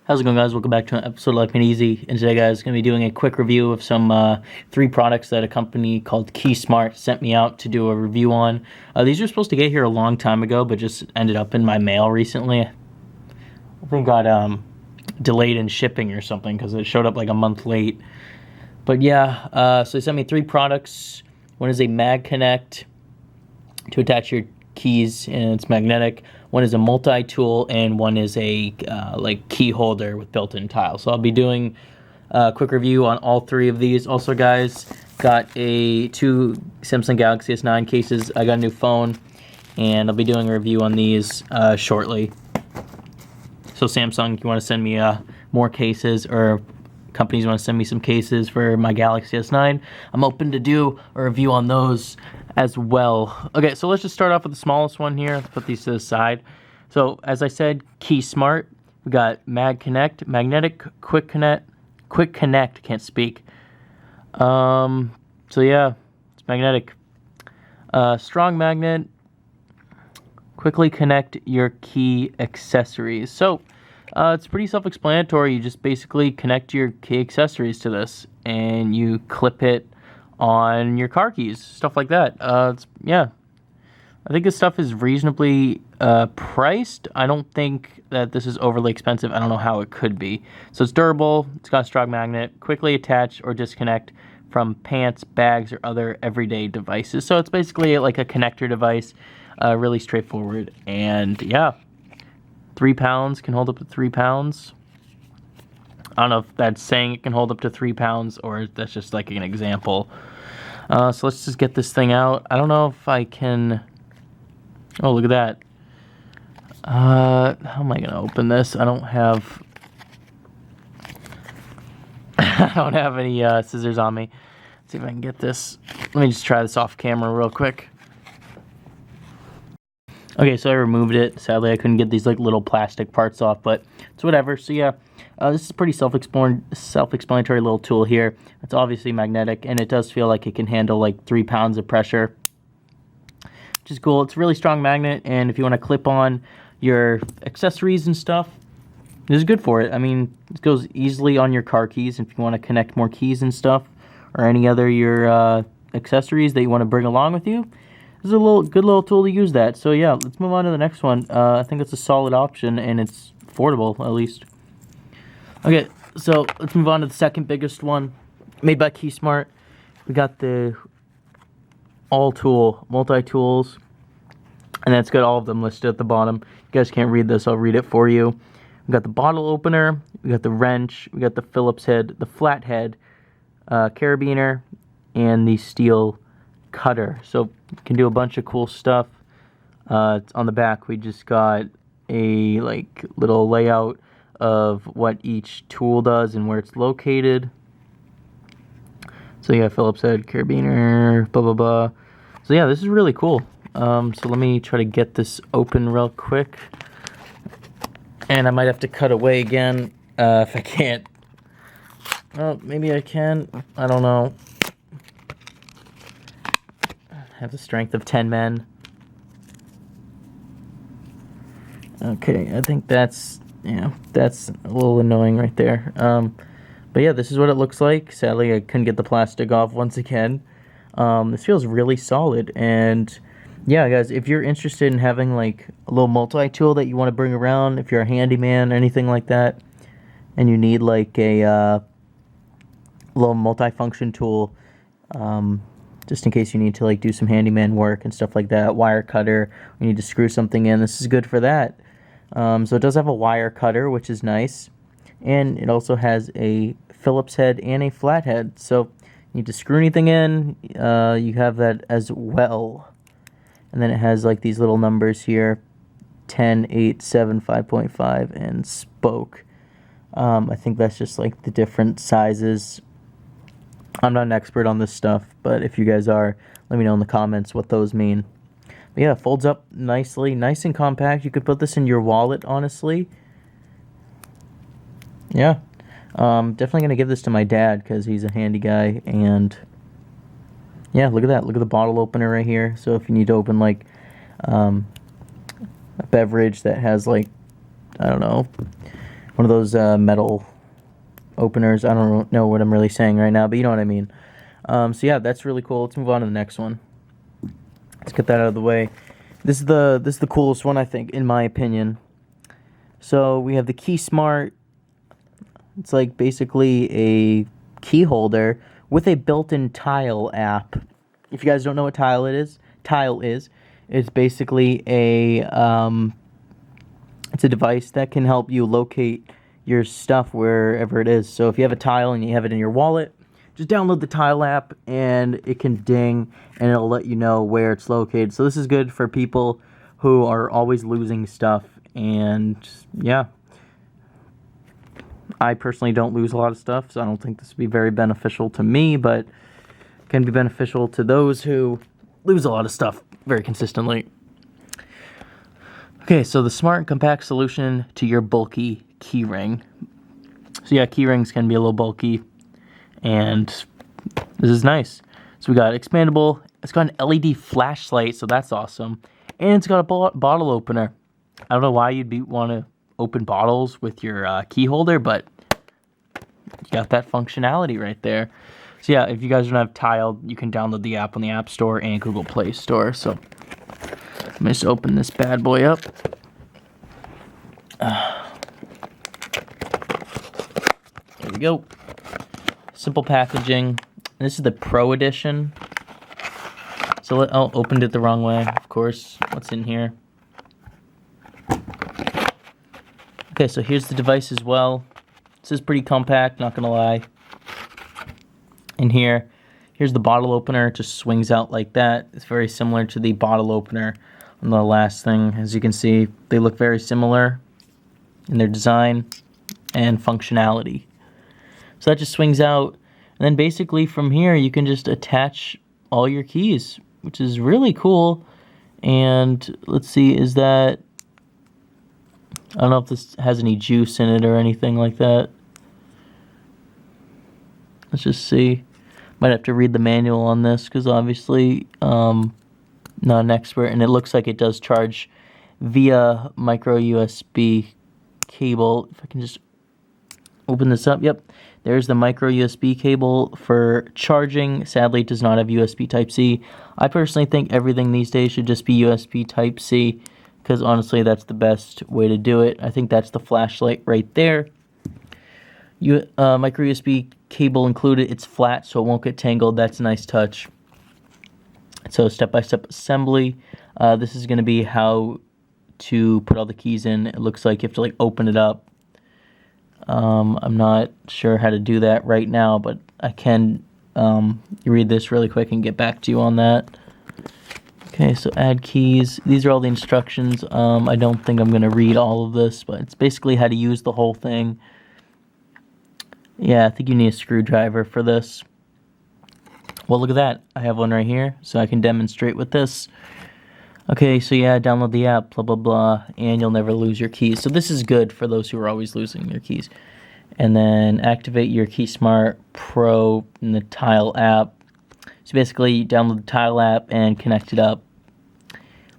How's it going, guys? Welcome back to an episode of Life Made Easy. And today, guys, going to be doing a quick review of some 3 products that a company called KeySmart sent me out to do a review on. These were supposed to get here a long time ago, but just ended up in my mail recently. I think got delayed in shipping or something because it showed up like a month late. But yeah, so they sent me 3 products. One is a MagConnect to attach your keys, and it's magnetic. One is a multi-tool, and one is a like key holder with built-in tile. So I'll be doing a quick review on all 3 of these. Also, guys, got 2 Samsung Galaxy S9 cases. I got a new phone, and I'll be doing a review on these shortly. So Samsung, if you want to send me more cases, or companies want to send me some cases for my Galaxy S9, I'm open to do a review on those as well. Okay, so let's just start off with the smallest one here. Let's put these to the side. So as I said, KeySmart. We got MagConnect, magnetic, quick connect, can't speak. So yeah, it's magnetic. Strong magnet, quickly connect your key accessories. So it's pretty self-explanatory. You just basically connect your key accessories to this, and you clip it on your car keys, stuff like that. Yeah, I think this stuff is reasonably priced. I don't think that this is overly expensive. I don't know how it could be. So it's durable, it's got a strong magnet, quickly attach or disconnect from pants, bags, or other everyday devices. So it's basically like a connector device, really straightforward. And yeah, 3 pounds, can hold up to 3 pounds. I don't know if that's saying it can hold up to 3 pounds or that's just like an example. So let's just get this thing out. I don't know if I can... Oh, look at that. How am I going to open this? I don't have... I don't have any scissors on me. Let's see if I can get this. Let me just try this off camera real quick. Okay, so I removed it. Sadly, I couldn't get these like little plastic parts off, but it's whatever. So yeah, this is a pretty self-explanatory little tool here. It's obviously magnetic, and it does feel like it can handle like 3 pounds of pressure, which is cool. It's a really strong magnet, and if you want to clip on your accessories and stuff, this is good for it. I mean, this goes easily on your car keys if you want to connect more keys and stuff, or any other your accessories that you want to bring along with you. This is a good little tool to use that. So yeah, let's move on to the next one. I think it's a solid option, and it's affordable, at least. Okay, so let's move on to the second biggest one, made by KeySmart. We got the all-tool, multi-tools, and that's got all of them listed at the bottom. You guys can't read this, I'll read it for you. We got the bottle opener, we got the wrench, we got the Phillips head, the flathead, carabiner, and the steel cutter. So you can do a bunch of cool stuff. On the back, we just got a like little layout of what each tool does and where it's located. So yeah, Phillips head, carabiner, blah blah blah. So yeah, this is really cool. So let me try to get this open real quick, and I might have to cut away again if I can't. Well, maybe I can. I don't know. I have the strength of 10 men. Okay, I think that's, yeah, that's a little annoying right there. But yeah, this is what it looks like. Sadly, I couldn't get the plastic off once again. This feels really solid. And yeah, guys, if you're interested in having like a little multi-tool that you want to bring around, if you're a handyman or anything like that, and you need like a little multi-function tool, just in case you need to like do some handyman work and stuff like that, wire cutter, you need to screw something in, this is good for that. So it does have a wire cutter, which is nice, and it also has a Phillips head and a flathead, so you need to screw anything in, you have that as well. And then it has like these little numbers here, 10, 8, 7, 5.5, and spoke. I think that's just like the different sizes. I'm not an expert on this stuff, but if you guys are, let me know in the comments what those mean. But yeah, it folds up nicely, nice and compact. You could put this in your wallet, honestly. Yeah, definitely going to give this to my dad because he's a handy guy. And yeah, look at that. Look at the bottle opener right here. So if you need to open like a beverage that has like, I don't know, one of those metal openers. I don't know what I'm really saying right now, but you know what I mean. So yeah, that's really cool. Let's move on to the next one. Let's get that out of the way. This is the coolest one, I think, in my opinion. So we have the KeySmart. It's like basically a key holder with a built-in Tile app. If you guys don't know what Tile is, it's basically it's a device that can help you locate your stuff wherever it is. So if you have a Tile and you have it in your wallet, just download the Tile app and it can ding and it'll let you know where it's located. So this is good for people who are always losing stuff. And yeah, I personally don't lose a lot of stuff, so I don't think this would be very beneficial to me, but can be beneficial to those who lose a lot of stuff very consistently. Okay, so the smart and compact solution to your bulky keyring. So yeah, keyrings can be a little bulky, and this is nice. So we got expandable, it's got an LED flashlight, so that's awesome, and it's got a bottle opener. I don't know why you'd want to open bottles with your key holder, but you got that functionality right there. So yeah, if you guys don't have Tile, you can download the app on the App Store and Google Play Store. So let me just open this bad boy up. There we go. Simple packaging. This is the Pro Edition. So opened it the wrong way, of course. What's in here? Okay, so here's the device as well. This is pretty compact, not gonna lie. In here's the bottle opener. It just swings out like that. It's very similar to the bottle opener on the last thing. As you can see, they look very similar in their design and functionality. So that just swings out. And then basically from here, you can just attach all your keys, which is really cool. And let's see, is that... I don't know if this has any juice in it or anything like that. Let's just see. Might have to read the manual on this because obviously not an expert. And it looks like it does charge via micro USB cable. If I can just open this up. Yep. There's the micro USB cable for charging. Sadly, it does not have USB Type-C. I personally think everything these days should just be USB Type-C, because honestly, that's the best way to do it. I think that's the flashlight right there. Micro USB cable included. It's flat, so it won't get tangled. That's a nice touch. So step-by-step assembly. This is going to be how to put all the keys in. It looks like you have to open it up. I'm not sure how to do that right now, but I can read this really quick and get back to you on that. Okay, so add keys. These are all the instructions. I don't think I'm going to read all of this, but it's basically how to use the whole thing. Yeah, I think you need a screwdriver for this. Well, look at that. I have one right here, so I can demonstrate with this. Okay, so yeah, download the app, blah, blah, blah, and you'll never lose your keys. So this is good for those who are always losing their keys. And then activate your KeySmart Pro in the Tile app. So basically, you download the Tile app and connect it up.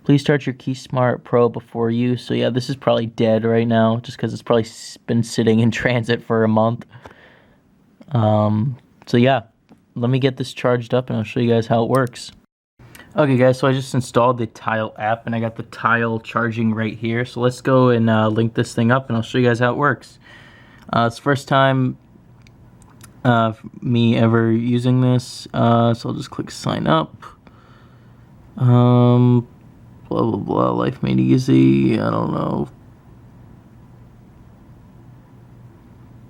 Please start your KeySmart Pro before use. So yeah, this is probably dead right now, just because it's probably been sitting in transit for a month. So yeah, let me get this charged up and I'll show you guys how it works. Okay guys, so I just installed the Tile app and I got the Tile charging right here. So let's go and link this thing up and I'll show you guys how it works. It's the first time me ever using this, so I'll just click sign up. Blah blah blah, life made easy. I don't know.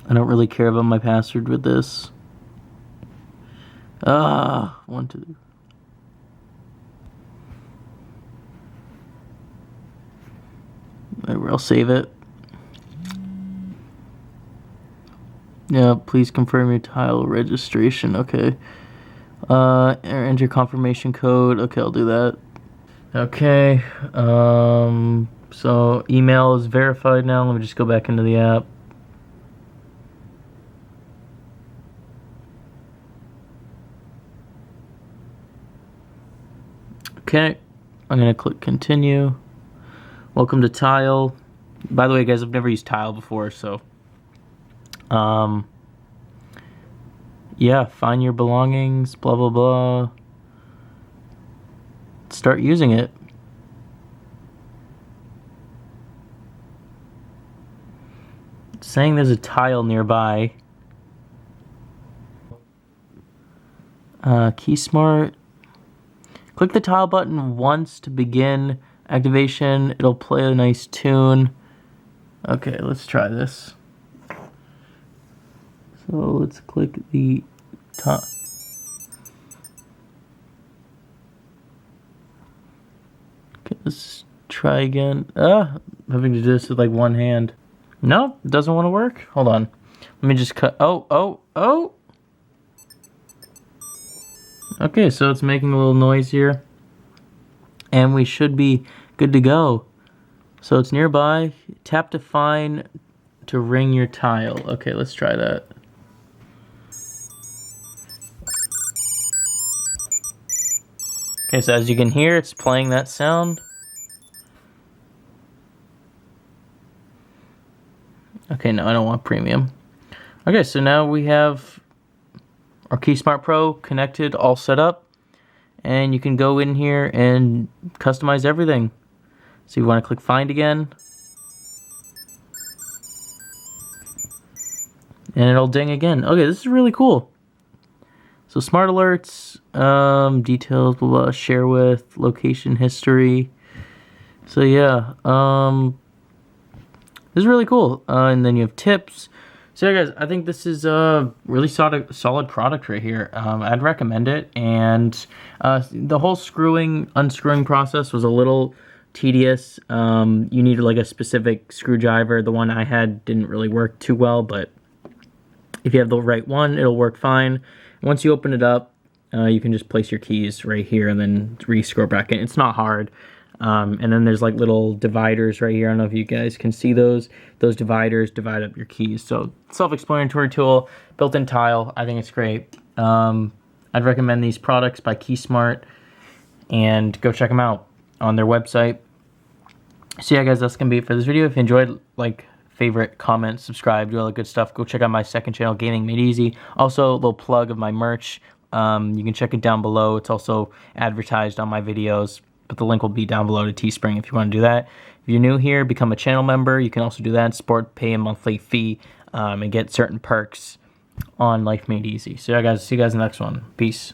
I don't really care about my password with this. 1, 2. Whatever, I'll save it. Yeah, please confirm your Tile registration. Okay. Enter confirmation code. Okay, I'll do that. Okay. So email is verified now. Let me just go back into the app. Okay. I'm gonna click continue. Welcome to Tile. By the way, guys, I've never used Tile before, so Yeah, find your belongings, blah, blah, blah. Start using it. It's saying there's a tile nearby. KeySmart. Click the tile button once to begin activation. It'll play a nice tune. Okay, let's try this. So let's click the top. Okay, let's try again. I'm having to do this with like one hand. No, it doesn't want to work. Hold on. Let me just cut. Oh. Okay, so it's making a little noise here. And we should be good to go. So it's nearby. Tap to find to ring your tile. Okay, let's try that. Okay, so as you can hear, it's playing that sound. Okay, no, I don't want premium. Okay, so now we have our KeySmart Pro connected, all set up. And you can go in here and customize everything. So you want to click Find again. And it'll ding again. Okay, this is really cool. So smart alerts, details, blah, blah, share with, location history. So yeah, this is really cool. And then you have tips. So yeah, guys, I think this is a really solid product right here. I'd recommend it. And the whole unscrewing process was a little tedious. You needed like a specific screwdriver. The one I had didn't really work too well, but if you have the right one, it'll work fine. Once you open it up, you can just place your keys right here and then re-screw back in. It's not hard. And then there's like little dividers right here. I don't know if you guys can see those. Those dividers divide up your keys. So self-explanatory tool, built-in tile. I think it's great. I'd recommend these products by KeySmart, and go check them out on their website. So yeah, guys, that's gonna be it for this video. If you enjoyed, like, favorite, comment, subscribe, do all the good stuff. Go check out my second channel, Gaming Made Easy. Also, a little plug of my merch. You can check it down below. It's also advertised on my videos, but the link will be down below to Teespring if you want to do that. If you're new here, become a channel member. You can also do that. Support, pay a monthly fee, and get certain perks on Life Made Easy. So yeah, guys, see you guys in the next one. Peace.